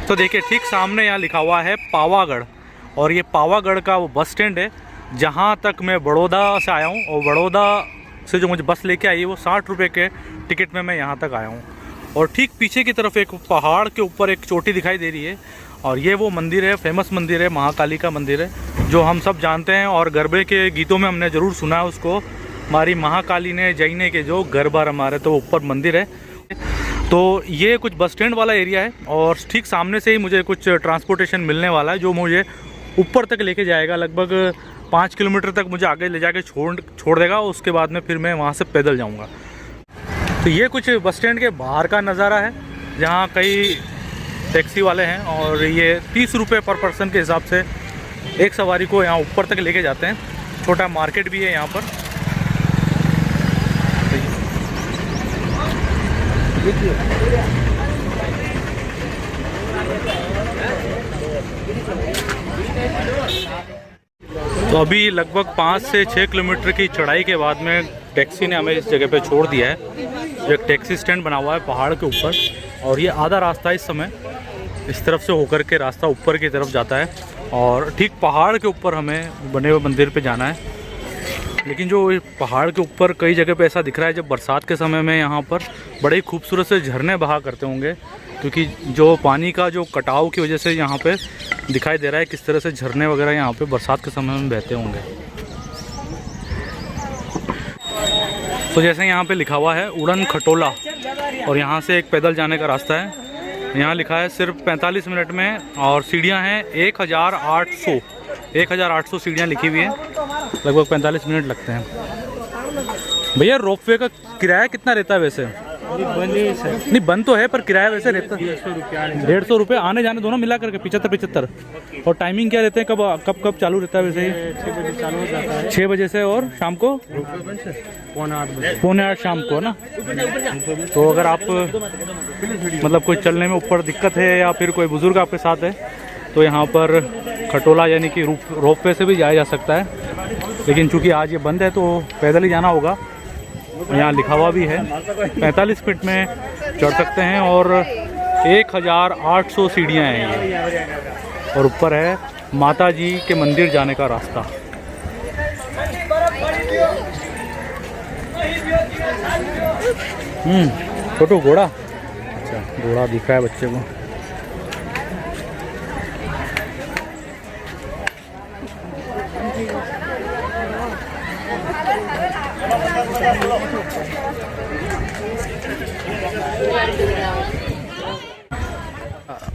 तो देखिए ठीक सामने यहाँ लिखा हुआ है पावागढ़, और ये पावागढ़ का वो बस स्टैंड है जहाँ तक मैं बड़ौदा से आया हूँ, और बड़ौदा से जो मुझे बस लेके आई है वो 60 रुपये के टिकट में मैं यहाँ तक आया हूँ। और ठीक पीछे की तरफ एक पहाड़ के ऊपर एक चोटी दिखाई दे रही है, और ये वो मंदिर है, फेमस मंदिर है, महाकाली का मंदिर है, जो हम सब जानते हैं और गरबे के गीतों में हमने ज़रूर सुना है उसको, हमारी महाकाली ने जईने के जो गरबा हमारे, तो ऊपर मंदिर है। तो ये कुछ बस स्टैंड वाला एरिया है, और ठीक सामने से ही मुझे कुछ ट्रांसपोर्टेशन मिलने वाला है जो मुझे ऊपर तक लेके जाएगा, लगभग 5 किलोमीटर तक मुझे आगे ले जाके छोड़ देगा। उसके बाद में फिर मैं वहाँ से पैदल जाऊँगा। तो ये कुछ बस स्टैंड के बाहर का नज़ारा है, जहाँ कई टैक्सी वाले हैं, और ये 30 रुपये पर पर्सन के हिसाब से एक सवारी को यहाँ ऊपर तक लेके जाते हैं। छोटा मार्केट भी है यहाँ पर। तो अभी लगभग 5 से 6 किलोमीटर की चढ़ाई के बाद में टैक्सी ने हमें इस जगह पे छोड़ दिया है। जो एक टैक्सी स्टैंड बना हुआ है पहाड़ के ऊपर, और ये आधा रास्ता इस समय इस तरफ से होकर के रास्ता ऊपर की तरफ जाता है, और ठीक पहाड़ के ऊपर हमें बने हुए मंदिर पे जाना है। लेकिन जो पहाड़ के ऊपर कई जगह पे ऐसा दिख रहा है, जब बरसात के समय में यहाँ पर बड़े ही खूबसूरत से झरने बहा करते होंगे, क्योंकि जो पानी का जो कटाव की वजह से यहाँ पे दिखाई दे रहा है किस तरह से झरने वगैरह यहाँ पे बरसात के समय में बहते होंगे। तो जैसे यहाँ पे लिखा हुआ है उड़न खटोला, और यहाँ से एक पैदल जाने का रास्ता है। यहाँ लिखा है सिर्फ 45 मिनट में, और सीढ़ियाँ हैं 1800 सीढ़ियाँ लिखी हुई हैं, लगभग 45 मिनट लगते हैं। भैया रोपवे का किराया कितना रहता है वैसे? नहीं बंद तो है, पर किराया वैसे रहता है 150 रुपये आने जाने दोनों मिला करके 75। और टाइमिंग क्या रहते हैं, कब चालू रहता है वैसे? 6 बजे चालू हो जाता है। 6 बजे से, और शाम को 7:45 शाम को ना। तो अगर आप मतलब कोई चलने में ऊपर दिक्कत है, या फिर कोई बुजुर्ग आपके साथ है, तो यहाँ पर खटोला यानी कि रोपवे से भी जाया जा सकता है। लेकिन चूँकि आज ये बंद है तो पैदल ही जाना होगा। यहाँ लिखा हुआ भी है 45 मिनट में चढ़ सकते हैं, और 1800 सीढ़ियाँ हैं ये, और ऊपर है माता जी के मंदिर जाने का रास्ता। छोटू घोड़ा, अच्छा घोड़ा दिख रहा है बच्चे को।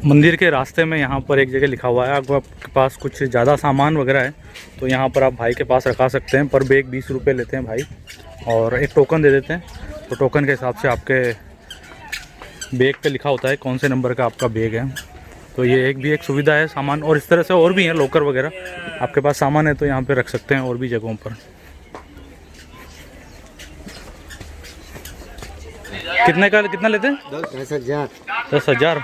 मंदिर के रास्ते में यहाँ पर एक जगह लिखा हुआ है, अगर आपके पास कुछ ज़्यादा सामान वगैरह है तो यहाँ पर आप भाई के पास रखा सकते हैं। पर बैग 20 रुपये लेते हैं भाई, और एक टोकन दे देते हैं। तो टोकन के हिसाब से आपके बैग पे लिखा होता है कौन से नंबर का आपका बैग है। तो ये एक सुविधा है सामान, और इस तरह से और भी हैं लॉकर वगैरह। आपके पास सामान है तो यहाँ पर रख सकते हैं और भी जगहों पर। कितना लेते हैं? 10,000।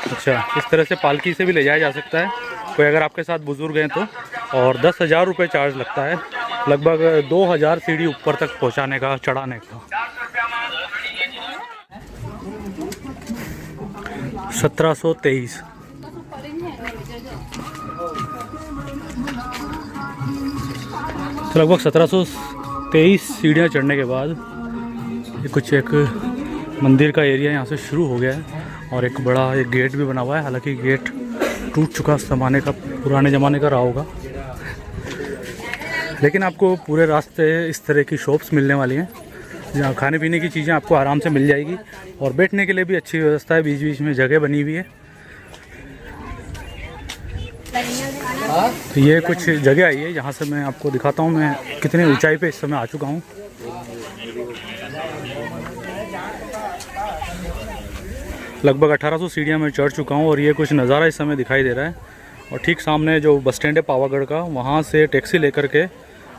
अच्छा, इस तरह से पालकी से भी ले जाया जा सकता है कोई अगर आपके साथ बुजुर्ग हैं तो। और 10,000 रुपये चार्ज लगता है, लगभग 2000 सीढ़ी ऊपर तक पहुंचाने का, चढ़ाने का। 1723। तो लगभग 1723 सीढ़ियाँ चढ़ने के बाद ये कुछ एक मंदिर का एरिया यहाँ से शुरू हो गया है, और एक बड़ा एक गेट भी बना हुआ है। हालांकि गेट टूट चुका पुराने ज़माने का रहा होगा। लेकिन आपको पूरे रास्ते इस तरह की शॉप्स मिलने वाली हैं, जहाँ खाने पीने की चीज़ें आपको आराम से मिल जाएगी, और बैठने के लिए भी अच्छी व्यवस्था है, बीच बीच में जगह बनी हुई है। तो ये कुछ जगह आई है जहाँ से मैं आपको दिखाता हूँ मैं कितनी ऊंचाई पे इस समय आ चुका हूँ। लगभग 1800 सीढ़ियाँ मैं चढ़ चुका हूँ, और ये कुछ नज़ारा इस समय दिखाई दे रहा है। और ठीक सामने जो बस स्टैंड है पावागढ़ का, वहाँ से टैक्सी लेकर के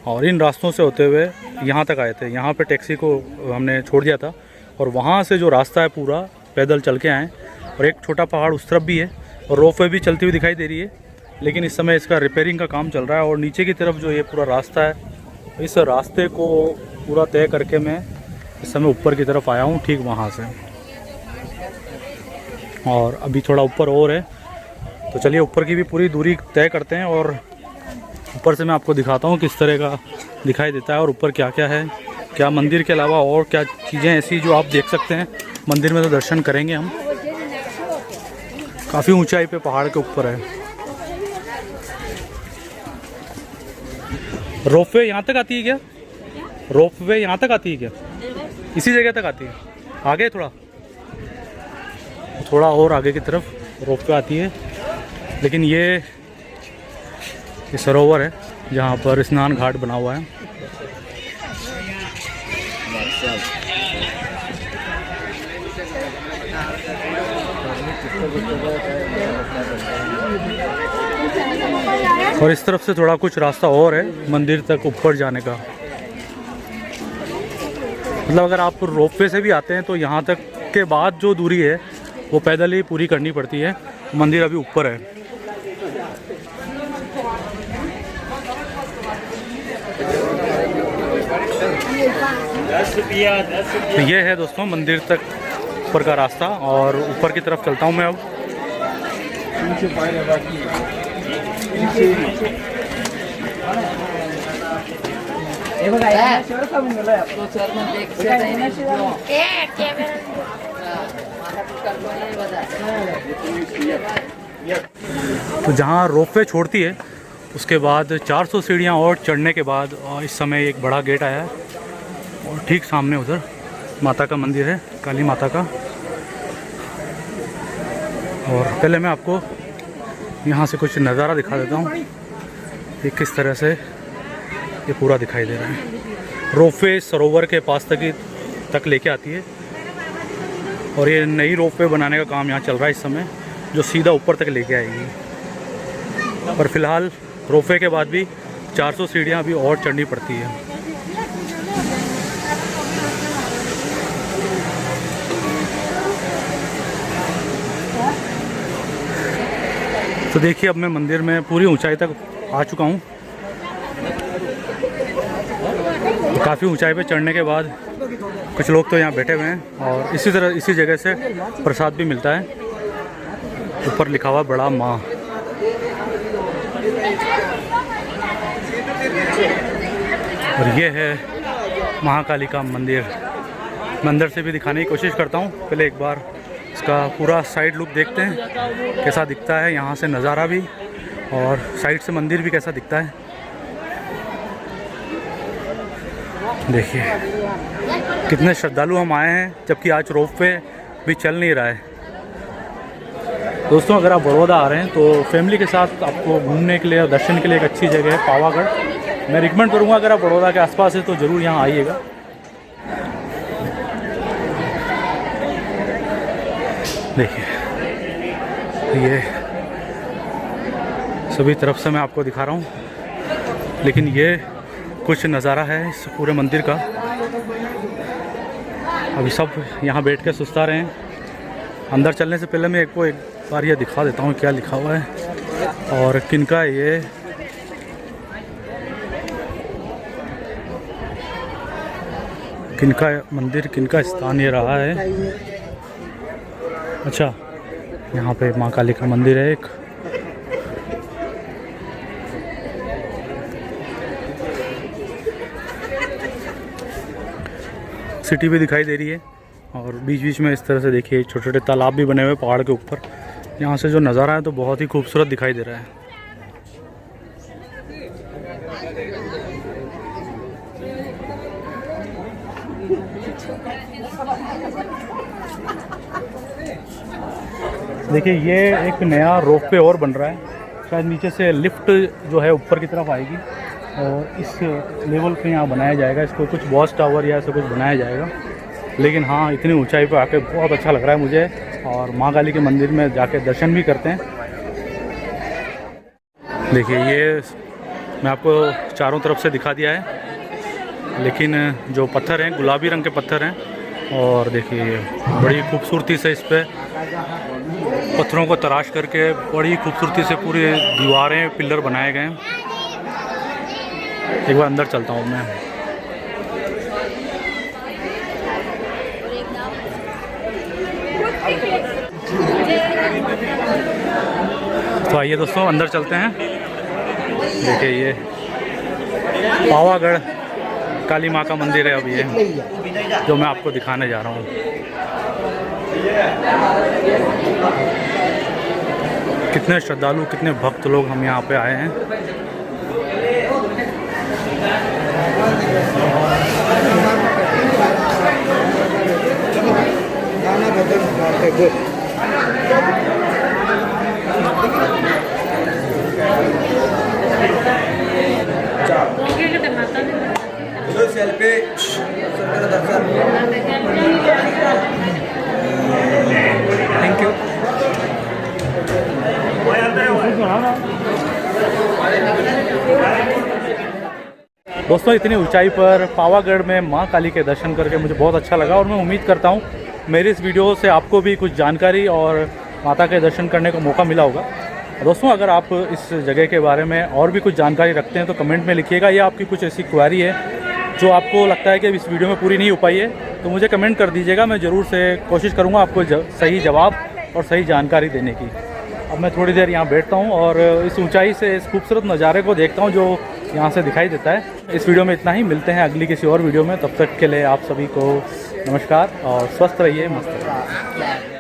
और इन रास्तों से होते हुए यहाँ तक आए थे। यहाँ पे टैक्सी को हमने छोड़ दिया था, और वहाँ से जो रास्ता है पूरा पैदल चल के आए। और एक छोटा पहाड़ उस तरफ भी है, और रोपवे भी चलती हुई दिखाई दे रही है, लेकिन इस समय इसका रिपेयरिंग का काम चल रहा है। और नीचे की तरफ जो ये पूरा रास्ता है, इस रास्ते को पूरा तय करके मैं इस समय ऊपर की तरफ आया हूँ, ठीक वहाँ से। और अभी थोड़ा ऊपर और है, तो चलिए ऊपर की भी पूरी दूरी तय करते हैं और ऊपर से मैं आपको दिखाता हूँ किस तरह का दिखाई देता है और ऊपर क्या क्या है, क्या मंदिर के अलावा और क्या चीज़ें ऐसी जो आप देख सकते हैं। मंदिर में तो दर्शन करेंगे हम, काफ़ी ऊंचाई पे पहाड़ के ऊपर है। रोपवे यहाँ तक आती है क्या? रोपवे यहाँ तक आती है क्या? इसी जगह तक आती है? आगे थोड़ा और आगे की तरफ रोपवे आती है। लेकिन ये सरोवर है जहाँ पर स्नान घाट बना हुआ है। और इस तरफ से थोड़ा कुछ रास्ता और है मंदिर तक ऊपर जाने का। मतलब अगर आप रोपवे से भी आते हैं तो यहाँ तक के बाद जो दूरी है वो पैदल ही पूरी करनी पड़ती है। मंदिर अभी ऊपर है। ये है दोस्तों मंदिर तक ऊपर का रास्ता और ऊपर की तरफ चलता हूँ मैं अब। तो जहाँ रोपवे छोड़ती है उसके बाद 400 सीढ़ियाँ और चढ़ने के बाद इस समय एक बड़ा गेट आया है और ठीक सामने उधर माता का मंदिर है, काली माता का। और पहले मैं आपको यहाँ से कुछ नज़ारा दिखा देता हूँ कि किस तरह से ये पूरा दिखाई दे रहा है। रोपवे सरोवर के पास तक लेके आती है और ये नई रोपवे बनाने का काम यहाँ चल रहा है इस समय, जो सीधा ऊपर तक लेके आएगी। पर फिलहाल रोपवे के बाद भी 400 सीढ़ियाँ अभी और चढ़नी पड़ती है। तो देखिए अब मैं मंदिर में पूरी ऊंचाई तक आ चुका हूँ। काफ़ी ऊंचाई पे चढ़ने के बाद कुछ लोग तो यहाँ बैठे हुए हैं और इसी जगह से प्रसाद भी मिलता है। ऊपर लिखा हुआ बड़ा माँ। और ये है महाकाली का मंदिर। मैं अंदर से भी दिखाने की कोशिश करता हूँ। पहले एक बार इसका पूरा साइड लुक देखते हैं कैसा दिखता है, यहाँ से नज़ारा भी और साइड से मंदिर भी कैसा दिखता है। देखिए कितने श्रद्धालु हम आए हैं, जबकि आज रोपवे भी चल नहीं रहा है। दोस्तों अगर आप बड़ौदा आ रहे हैं तो फैमिली के साथ आपको घूमने के लिए और दर्शन के लिए एक अच्छी जगह है पावागढ़। मैं रिकमेंड करूँगा अगर आप बड़ौदा के आसपास है तो ज़रूर यहाँ आइएगा। देखिए ये सभी तरफ से मैं आपको दिखा रहा हूँ, लेकिन ये कुछ नज़ारा है इस पूरे मंदिर का। अभी सब यहाँ बैठ के सुस्ता रहे हैं। अंदर चलने से पहले मैं एक बार ये दिखा देता हूँ क्या लिखा हुआ है और किनका ये किनका मंदिर, किनका स्थान ये रहा है। अच्छा, यहाँ पे माँ काली का मंदिर है एक। सिटी भी दिखाई दे रही है और बीच बीच में इस तरह से देखिए छोटे छोटे तालाब भी बने हुए पहाड़ के ऊपर। यहाँ से जो नज़ारा है तो बहुत ही खूबसूरत दिखाई दे रहा है। देखिए ये एक नया रोपवे और बन रहा है, शायद नीचे से लिफ्ट जो है ऊपर की तरफ आएगी और इस लेवल पे यहाँ बनाया जाएगा। इसको कुछ वॉच टावर या ऐसा कुछ बनाया जाएगा। लेकिन हाँ, इतनी ऊंचाई पे आके बहुत अच्छा लग रहा है मुझे और माँ काली के मंदिर में जाके दर्शन भी करते हैं। देखिए ये मैं आपको चारों तरफ से दिखा दिया है, लेकिन जो पत्थर हैं गुलाबी रंग के पत्थर हैं और देखिए बड़ी खूबसूरती से इस पर पत्थरों को तराश करके बड़ी खूबसूरती से पूरी दीवारें पिलर बनाए गए हैं। एक बार अंदर चलता हूँ मैं। तो आइए दोस्तों अंदर चलते हैं। देखिए ये पावागढ़ काली माँ का मंदिर है। अब ये जो मैं आपको दिखाने जा रहा हूँ, कितने श्रद्धालु, कितने भक्त लोग हम यहाँ पे आए हैं। Thank you. दोस्तों इतनी ऊंचाई पर पावागढ़ में माँ काली के दर्शन करके मुझे बहुत अच्छा लगा और मैं उम्मीद करता हूँ मेरी इस वीडियो से आपको भी कुछ जानकारी और माता के दर्शन करने का मौका मिला होगा। दोस्तों अगर आप इस जगह के बारे में और भी कुछ जानकारी रखते हैं तो कमेंट में लिखिएगा, या आपकी कुछ ऐसी क्वेरी है जो आपको लगता है कि इस वीडियो में पूरी नहीं हो पाई है तो मुझे कमेंट कर दीजिएगा। मैं ज़रूर से कोशिश करूँगा आपको सही जवाब और सही जानकारी देने की। अब मैं थोड़ी देर यहाँ बैठता हूँ और इस ऊंचाई से इस खूबसूरत नज़ारे को देखता हूँ जो यहाँ से दिखाई देता है। इस वीडियो में इतना ही, मिलते हैं अगली किसी और वीडियो में। तब तक के लिए आप सभी को नमस्कार और स्वस्थ रहिए, मस्त रहिए।